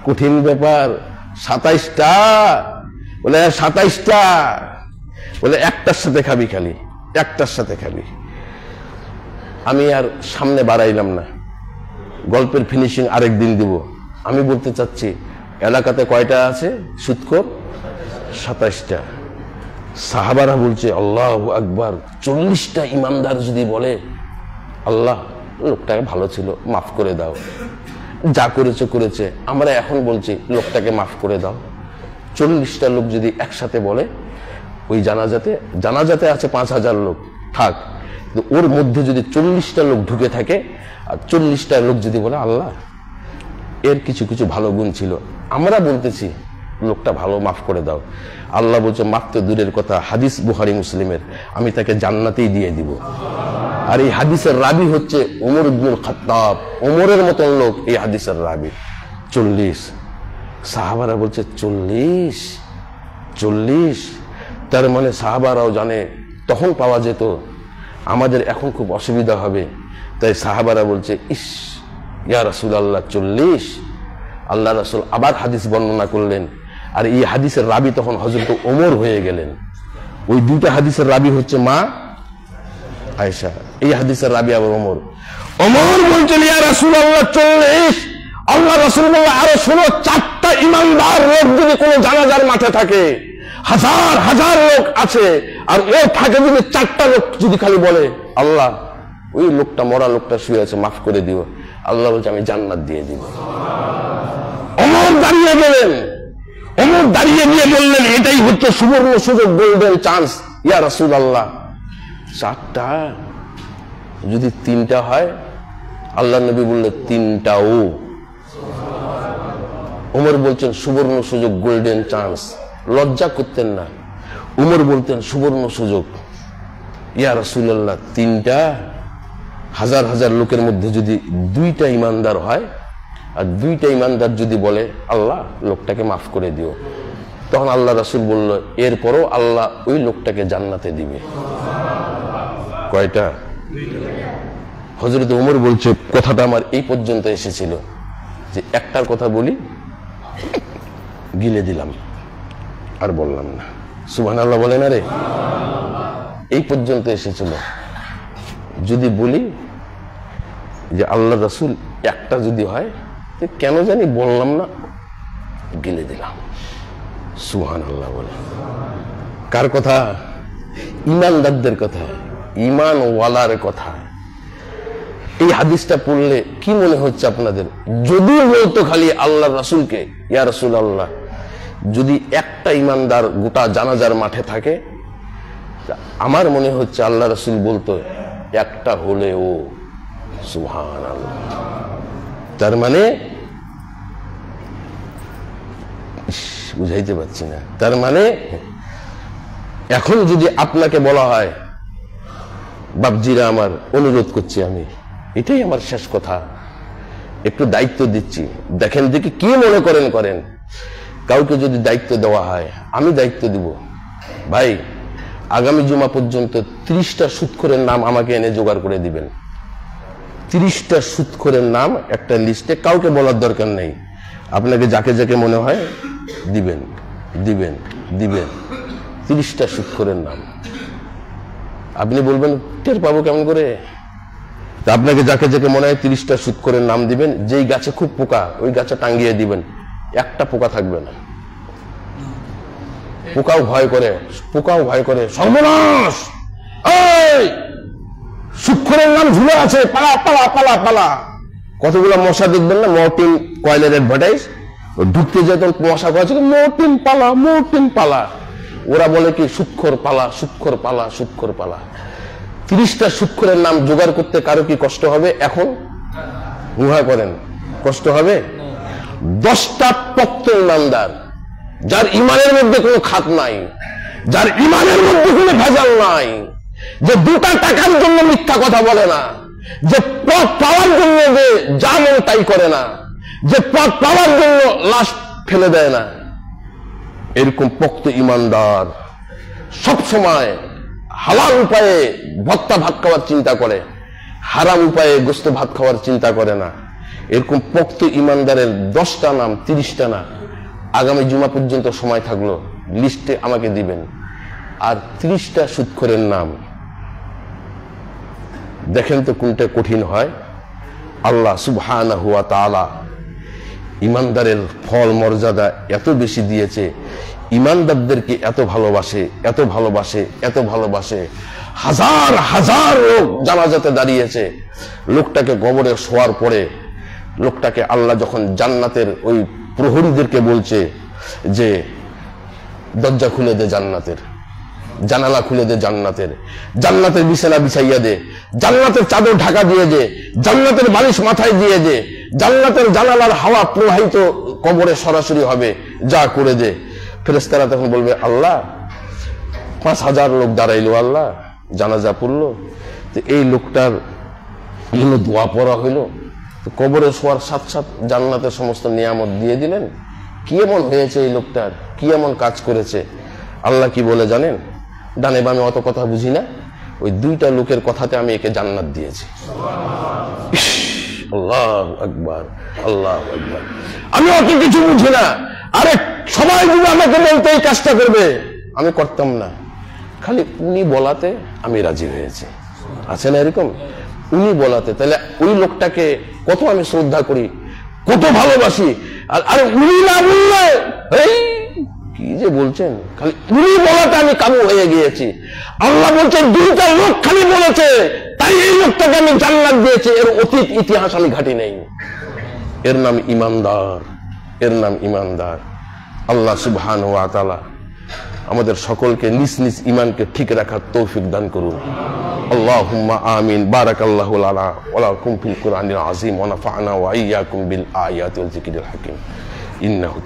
কঠিন ব্যাপার। 27টা বলে, 27টা বলে একটার সাথে খাবি, খালি একটার সাথে খাবি। আমি আর সামনে বাড়াইলাম না, গল্পের ফিনিশিং আরেকদিন দিব। আমি বলতে চাচ্ছি, এলাকাতে কয়টা আছে সুদখোর? 27টা। সাহাবারা বলছে, আল্লাহু আকবার, 40টা ইমানদার যদি বলে, আল্লাহ লোকটাকে ভালো ছিল, মাফ করে দাও, যা করেছে করেছে, আমরা এখন বলছি লোকটাকে মাফ করে দাও। 40টা লোক যদি একসাথে বলে, ওই জানাজাতে আছে 5000 লোক থাক, ওর মধ্যে যদি 40টা লোক ঢুকে থাকে, আর 40টা লোক যদি বলে আল্লাহ এর কিছু কিছু ভালো গুণ ছিল, আমরা বলতেছি লোকটা ভালো, মাফ করে দাও। আল্লাহ বলছে, মাফ তো দূরের কথা, হাদিস বুখারী মুসলিমের, আমি তাকে জান্নাতেই দিয়ে দিব। আর এই হাদিসের রাবি হচ্ছে ওমর ইবনুল খাত্তাব, ওমরের মতন লোক এই হাদিসের রাবি। 40। সাহাবারা বলছে 40, তার মানে সাহাবারাও জানে তখন পাওয়া যেত, আমাদের এখন খুব অসুবিধা হবে। তাই সাহাবারা বলছে, ইস ইয়া রাসূলুল্লাহ 40। আল্লাহ রাসূল আবার হাদিস বর্ণনা করলেন, আর এই হাদিসের রাবি তখন হযরত ওমর হয়ে গেলেন। ওই 2টা হাদিসের রাবি হচ্ছে মা আয়েশা, এই হাদিসের রাবি আবার ওমর। ওমর বলছেন, ইয়া রাসূলুল্লাহ 40। আল্লাহ রাসূল বললেন, আরো শোনো, 4টা ইমানদার লোক যদি কোনো জানাজার মাঠে থাকে, হাজার হাজার লোক আছে, আর ও থাকে যদি 4টা লোক যদি খালি বলে আল্লাহ ওই লোকটা, মরা লোকটা শুয়ে আছে, মাফ করে দিও, আল্লাহ বলছে আমি জান্নাত দিয়ে দিব। ওমর দাঁড়িয়ে গেলেন, ওমর দাঁড়িয়ে নিয়ে বললেন, এটাই হচ্ছে সুবর্ণ সুযোগ, গোল্ডেন চান্স। ইয়া রাসূলুল্লাহ 4টা যদি 3টা হয়, আল্লাহ নবী বললেন 3টাও। ওমর বলছেন সুবর্ণ সুযোগ, গোল্ডেন চান্স, লজ্জা করতেন না। ওমর বলতেন সুবর্ণ সুযোগ, ইয়া রাসূলুল্লাহ 3টা, হাজার হাজার লোকের মধ্যে যদি 2টা ইমানদার হয়, আর 2টা ইমানদার যদি বলে আল্লাহ লোকটাকে মাফ করে দিও, তখন আল্লাহ রাসূল বলল, এরপরও আল্লাহ ওই লোকটাকে জান্নাতে দিবে। কয়টা? হযরত ওমর বলছে কথাটা আমার এই পর্যন্ত এসেছিল যে একটার কথা বলি গিলে দিলাম আর বললাম না। সুবহানাল্লাহ বলে না রে, এই পর্যন্ত এসেছিল। যদি বলি যে আল্লাহ রাসূল একটা যদি হয় কেন জানি বললাম না, গিলে দিলাম। সুবহানাল্লাহ বলে। কার কথা? ইমানদারদের কথা, ইমান ওয়ালার কথা। এই হাদিসটা পড়লে কি মনে হচ্ছে আপনাদের? যদি বলতো খালি আল্লাহ রাসূলকে, ইয়া রাসূলুল্লাহ, যদি একটা ইমানদার গোটা জানাজার মাঠে থাকে, আমার মনে হচ্ছে আল্লাহ রাসূল বলতো একটা হলেও সুবহানাল্লাহ। তার মানে বুঝাইতে পারছি না। তার মানে এখন যদি আপনাকে বলা হয়, বাপজিরা আমার অনুরোধ করছি, আমি এটাই আমার শেষ কথা, একটু দায়িত্ব দিচ্ছি, দেখেন দেখি কি মনে করেন করেন। কাউকে যদি দায়িত্ব দেওয়া হয়, আমি দায়িত্ব দিব, ভাই আগামী জুমা পর্যন্ত 30টা সুদখোরের নাম আমাকে এনে জোগাড় করে দিবেন। 30টা সুদখোরের নাম একটা লিস্টে, কাউকে বলার দরকার নেই, আপনাকে যাকে যাকে মনে হয় দিবেন দিবেন দিবেন। 30টা সুদখোরের নাম আপনি বলবেন টের পাবো কেমন করে? আপনাকে যাকে যাকে মনে হয় 30টা সুদখোরের নাম দিবেন। যেই গাছে খুব পোকা, ওই গাছে টাঙ্গিয়ে দিবেন, একটা পোকা থাকবে না। পোকাও ভয় করে, পোকাও ভয় করে, সর্বনাশ, এই সুদখোরের নাম ঝুলে আছে, পালা পালা পালা পালা। কতগুলো মশা দেখবেন না, মর্টিন কয়েলের অ্যাডভার্টাইজ, ঢুকতে যেতেন মশা কয়েছে মর্টিন পালা, মর্টিন পালা। ওরা বলে কি সুদখোর পালা, সুদখোর পালা, সুদখোর পালা। 30টা সুদখোরের নাম জোগাড় করতে কারো কি কষ্ট হবে? এখন উহা করেন, কষ্ট হবে? 10টা পক্ত ইমানদার, যার ইমানের মধ্যে কোনো খাত নাই, যার ইমানের মধ্যে কোনো ভেজাল নাই, যে 2টা টাকার জন্য মিথ্যা কথা বলে না, যে পদ পাওয়ার জন্য যে যা মন তাই করে না, যে পদ পাওয়ার জন্য লাশ ফেলে দেয় না, এরকম পক্ত ইমানদার সব সময় হালাল উপায়ে ভত্তা ভাত খাওয়ার চিন্তা করে, হারাম উপায়ে গোস্ত ভাত খাওয়ার চিন্তা করে না। এরকম পক্ত ইমানদারের 10টা নাম, 30টা না, আগামী জুমা পর্যন্ত সময় থাকলো, লিস্টে আমাকে দিবেন। আর 30টা সুদখোরের নাম, দেখেন তো কোনটা কঠিন হয়। আল্লাহ সুবহানাহু ওয়া তাআলা ইমানদারের ফল মর্যাদা এত বেশি দিয়েছে, ইমানদারদেরকে এত ভালোবাসে, এত ভালোবাসে, এত ভালোবাসে। হাজার হাজার লোক জানাজাতে দাঁড়িয়েছে। লোকটাকে কবরে শোয়ার পরে লোকটাকে আল্লাহ যখন জান্নাতের ওই প্রহরীদেরকে বলছে যে দরজা খুলে দে জান্নাতের, জানালা খুলে দে জান্নাতের, জান্নাতের বিছানা বিছাইয়া দে, জান্নাতের চাদর ঢাকা দিয়ে দে, জান্নাতের বালিশ মাথায় দিয়ে দে, জান্নাতের জানালার হাওয়া প্রবাহিত কবরে সরাসরি হবে, যা করে দে। ফেরেশতারা তখন বলবে আল্লাহ 5000 লোক দাঁড়াইলো, আল্লাহ জানাজা পড়লো, তো এই লোকটার জন্য দোয়া পড়া হইলো, কবরে শোয়ার সাথে সাথে জান্নাতের সমস্ত নিয়ামত দিয়ে দিলেন। কি এমন হয়েছে এই লোকটার, কি এমন কাজ করেছে? আল্লাহ কি বলে জানেন? ডানে বামে অত কথা বুঝি না, ওই 2টা লোকের কথাতে আমি একে জান্নাত দিয়েছি। আল্লাহু আকবার, আল্লাহু আকবার। আমি অত কিছু বুঝি না, আরে সবাই যদি আমাকে বলতে এই কাজটা করবে, আমি করতাম না। খালি উনি বলাতে আমি রাজি হয়েছি। আছে না এরকম? উনি বলাতে, তাহলে ওই লোকটাকে কত আমি শ্রদ্ধা করি, কত ভালোবাসি। আর উনি না বললে, এই কি যে বলছেন, খালি উনি বলাতে আমি কাবু হয়ে গিয়েছি। আল্লাহ বলছেন 2টা লোক খালি বলেছে, তাই এই লোকটাকে আমি জান্নাত দিয়েছি। এর অতীত ইতিহাস আমি ঘাটি নেই। এর নাম ইমানদার, এর নাম ইমানদার। আল্লাহ সুবহানাহু ওয়া তাআলা আমাদের সকলকে নিজ নিজ ঈমানকে ঠিক রাখার তৌফিক দান করুন। আল্লাহুম্মা আমিন। বারাকাল্লাহু লানা ওয়া লাকুম ফিল কুরআনিল আযীম ওয়া নাফা'না ওয়া ইয়্যাকুম বিল আয়াতি ওয়াল যিকরিল হাকীম। ইন্নাহু